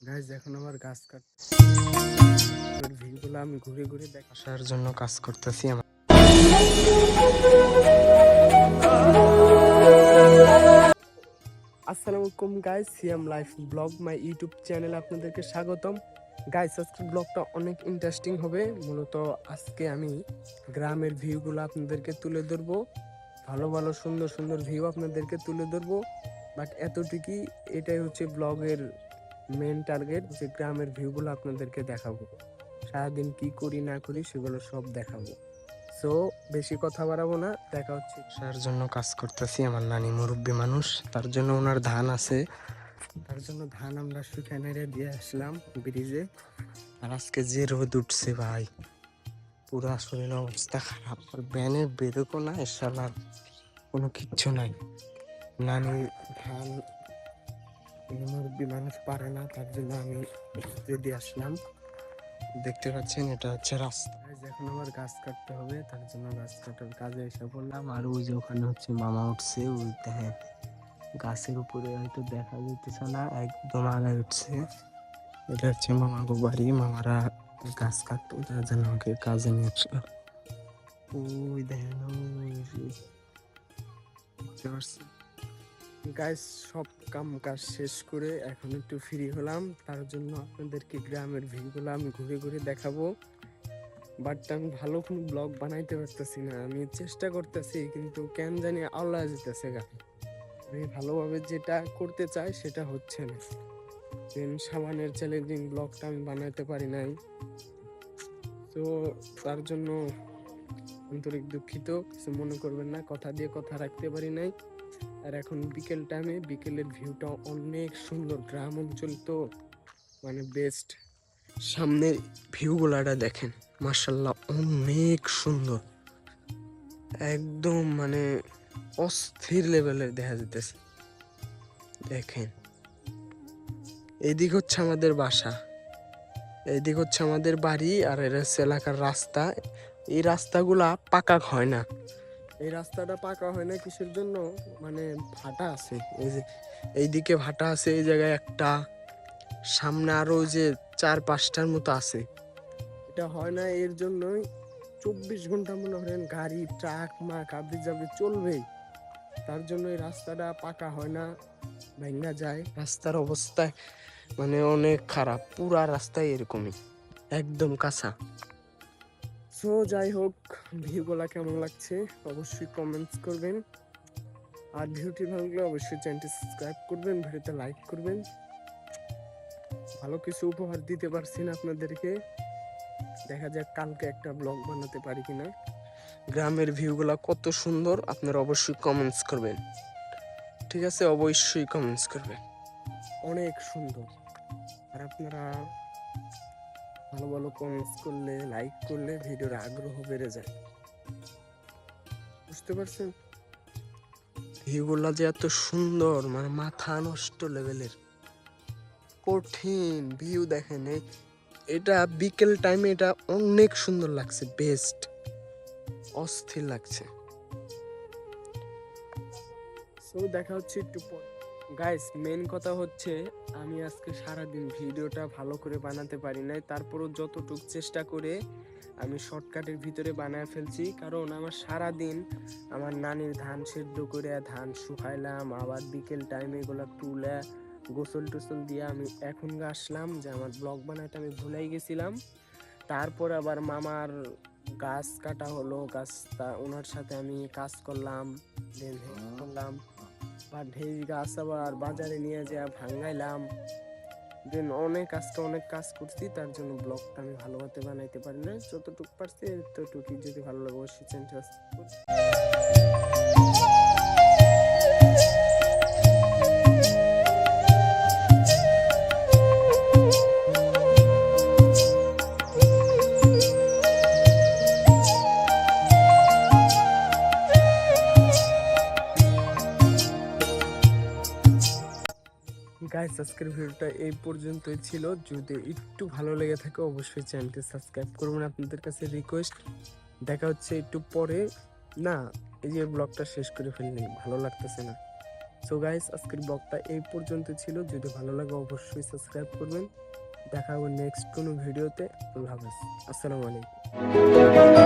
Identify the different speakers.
Speaker 1: Guys এখন আমার গাছ কাটার ভিউগুলো আমি ঘুরে ঘুরে দেখার জন্য কাজ করতেছি। আমার আসসালামু আলাইকুম guys, CM life blog my YouTube চ্যানেলে আপনাদেরকে স্বাগতম। গাইজ আজকের ব্লগটা অনেক ইন্টারেস্টিং হবে। মূলত আজকে আমি গ্রামের ভিউগুলো আপনাদেরকে তুলে ধরবো, ভালো ভালো সুন্দর সুন্দর ভিউ আপনাদেরকে তুলে ধরবো। বাট এতটুকুই, এটাই হচ্ছে ব্লগের মেন টার্গেট, যে গ্রামের ভিউগুলো আপনাদেরকে দেখাবো। সারাদিন কি করি না করি সেগুলো সব দেখাবো। সো বেশি কথা বাড়াবো না, দেখা হচ্ছে। তার জন্য কাজ করতেছি, আমার নানি মুরব্বী মানুষ, তার জন্য ওনার ধান আছে, তার জন্য ধান আমরা শুকানে দিয়ে আসলাম ব্রিজে। আর আজকে যে রোদ উঠছে ভাই, পুরা শরীরের অবস্থা খারাপ। আর ব্যানে বেরোকো না, এসালার কোনো কিচ্ছু নাই। নানি ধান মুরব্বী মানুষ পারে না, তার জন্য আমি দিয়ে আসলাম। দেখতে পাচ্ছেন এটা হচ্ছে রাস্তা। এখন আমার গাছ কাটতে হবে, তার জন্য গাছ কাটার কাজে এসে পড়লাম। আর ওই যে ওখানে হচ্ছে মামা উঠছে, ওই দেখেন গাছের উপরে হয়তো দেখা যাইতেছে না, একদম আগায় উঠছে। এটা হচ্ছে মামাগো বাড়ি, মামারা গাছ কাটতো, তার জন্য আমাকে কাজে নিয়ে আসলো। ওই দেখেন, বুঝতে পারছি গাইস। সব কাম কাজ শেষ করে এখন একটু ফ্রি হলাম, তার জন্য আপনাদেরকে গ্রামের ভিউগুলো আমি ঘুরে ঘুরে দেখাবো। বাট আমি ভালো কোনো ব্লগ বানাইতে পারতেছি না, আমি চেষ্টা করতেছি কিন্তু কেন জানি আল্লাহ যেতেছে গা। আমি ভালোভাবে যেটা করতে চাই সেটা হচ্ছে না। সাবানের চ্যালেঞ্জিং ব্লগটা আমি বানাইতে পারি নাই, তো তার জন্য আন্তরিক দুঃখিত, কিছু মনে করবেন না, কথা দিয়ে কথা রাখতে পারি নাই। আর এখন বিকেল টাইমে, বিকেলের ভিউটা অনেক সুন্দর, গ্রাম অঞ্চল তো মানে বেস্ট। সামনে ভিউগুলাটা দেখেন, মার্শাল্লাহ অনেক সুন্দর, একদম মানে অস্থির লেভেলের দেখা যেতেছে। দেখেন এইদিক হচ্ছে আমাদের বাসা, এইদিক হচ্ছে আমাদের বাড়ি, আর এর হচ্ছে এলাকার রাস্তা। এই রাস্তাগুলা পাকা হয় না, এই রাস্তাটা পাকা হয় না কিসের জন্য, মানে ভাটা আছে, এই যে এইদিকে ভাটা আছে, এই জায়গায় একটা, সামনে আরো ওই যে 4-5টার মতো আছে। এটা হয় না এর জন্যই 24 ঘন্টা মনে করেন গাড়ি ট্রাক মাক আবি যাবে চলবেই, তার জন্য এই রাস্তাটা পাকা হয় না, ভেঙে যায়। রাস্তার অবস্থা মানে অনেক খারাপ, পুরা রাস্তায় এরকমই, একদম কাঁচা। সো যাই হোক, ভিউগুলা কেমন লাগছে অবশ্যই কমেন্টস করবেন। আর ভিডিওটি ভালো লাগলে অবশ্যই চ্যানেলটি সাবস্ক্রাইব করবেন, ভিডিওতে লাইক করবেন। ভালো কিছু উপহার দিতে পারছি না আপনাদেরকে, দেখা যাক কালকে একটা ব্লগ বানাতে পারি কিনা। গ্রামের ভিউগুলা কত সুন্দর আপনারা অবশ্যই কমেন্টস করবেন, ঠিক আছে? অবশ্যই কমেন্টস করবেন, অনেক সুন্দর। আর আপনারা ভালো ভালো কমেন্টস করলে, লাইক করলে ভিডিওর আগ্রহ বেড়ে যায়, বুঝতে পারছেন? ভিউগুলা যে এত সুন্দর, মানে মাথা নষ্ট লেভেলের কঠিন ভিউ। দেখেন এটা বিকেল টাইমে, এটা অনেক সুন্দর লাগছে, বেস্ট, অস্থির লাগছে। সো দেখা হচ্ছে একটু পর। গাইস মেন কথা হচ্ছে, আমি আজকে সারাদিন ভিডিওটা ভালো করে বানাতে পারি নাই, তারপরও যতটুকু চেষ্টা করে আমি শর্টকাটের ভিতরে বানায় ফেলছি। কারণ আমার সারাদিন আমার নানির ধান সেদ্ধ করে ধান শুকাইলাম, আবার বিকেল টাইমে এগুলো তুলে গোসল টোসল দিয়ে আমি এখন আসলাম, যে আমার ব্লগ বানাতে আমি ভুলেই গেছিলাম। তারপর আবার মামার গাছ কাটা হলো, গাছটা ওনার সাথে আমি কাজ করলাম, দেন করলাম, বা ঢেই গাছ আবার বাজারে নিয়ে যা ভাঙাইলাম, দেন অনেক কাজ করছি, তার জন্য ব্লগটা আমি ভালোভাবে বানাইতে পারি না। যতটুকু পারছি ততটুকু, যদি ভালো লাগে অবশ্যই চ্যানেলটা গাইস। আজকের ভিডিওটা এই পর্যন্তই ছিল, যদি একটু ভালো লেগে থাকে অবশ্যই চ্যানেলটি সাবস্ক্রাইব করবেন, আপনাদের কাছে রিকোয়েস্ট। দেখা হচ্ছে একটু পরে, না এই যে ব্লগটা শেষ করে ফেললি, ভালো লাগতেছে না। সো গাইস, আজকের ব্লগটা এই পর্যন্ত ছিল। যদি ভালো লাগে অবশ্যই সাবস্ক্রাইব করবেন। দেখা হবে নেক্সট কোনো ভিডিওতে। আল্লাহ হাফেজ, আসসালামু আলাইকুম।